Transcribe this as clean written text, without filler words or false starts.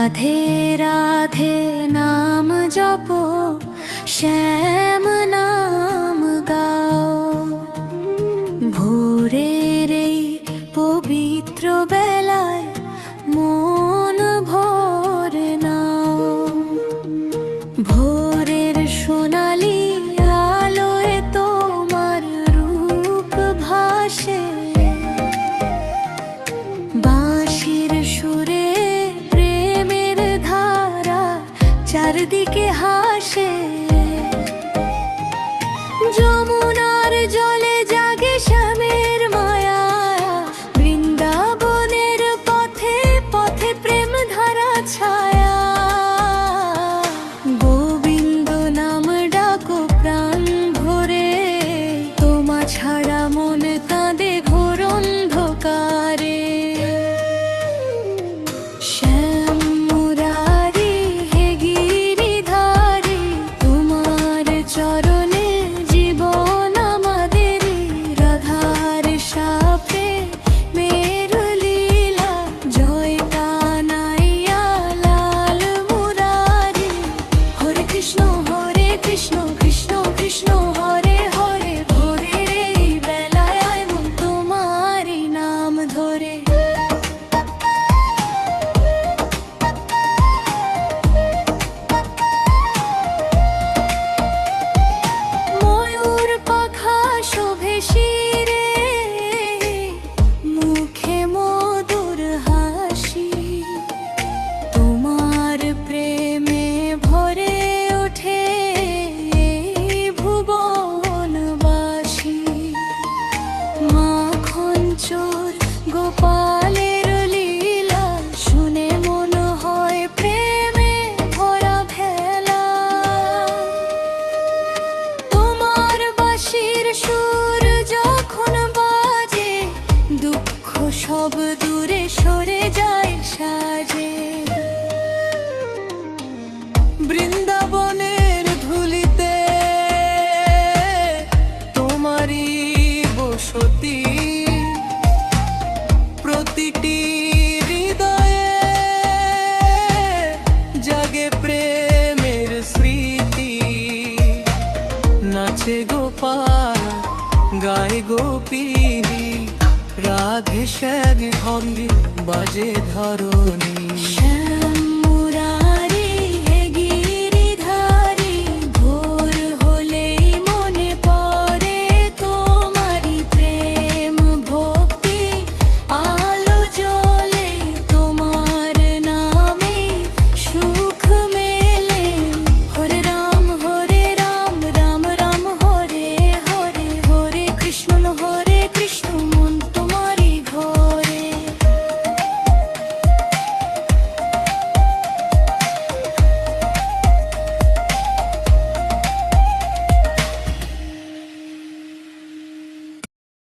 রাধে রাধে নাম জপো, শ্যাম নাম গাও। ভোরের এই পবিত্র বেলায় মন ভরে নাও। ভোরের সোনালি আলোয় তোমার রূপ ভাসে, বাঁশির সুরে প্রেমের ধারা চারদিকে হাসে। যমুনার জলে জাগে শ্যামের মায়া, বৃন্দাবনের পথে পথে প্রেম ধারা ছায়া। গোবিন্দ নাম ডাকো প্রাণ ভরে, তোমা ছাড়া মন কাঁদে ঘোর অন্ধকারে। শ্যাম মুরারি হে গিরিধারী, তোমার চরণে জীবন আমাদের। রাধার সাপে মের লীলা, জয় কানাইয়া লাল মুরারি। হরে কৃষ্ণ কৃষ্ণ কৃষ্ণ হরে হরে, ভোরের এই বেলায় আয় মন তোমারই নাম ধরে। ময়ূর পাখা শোভে শিরে, মুখে মধুর হাসি। তোমার প্রেমে ভরে ওঠে ভুবনবাসী। মাখন চোর গোপালের লীলা, শুনে মন হয় প্রেমে ভরা ভেলা। তোমার বাঁশির সুর যখন বাজে, দুঃখ সব দূরে সরে যায় সাজে। বৃন্দাবনের ধুলিতে তোমারই বসতি, প্রতিটি হৃদয়ে জাগে প্রেমের স্মৃতি। নাচে গোপাল গায়ে গোপী, রাধে শ্যাম ভঙ্গি বাজে ধরণী।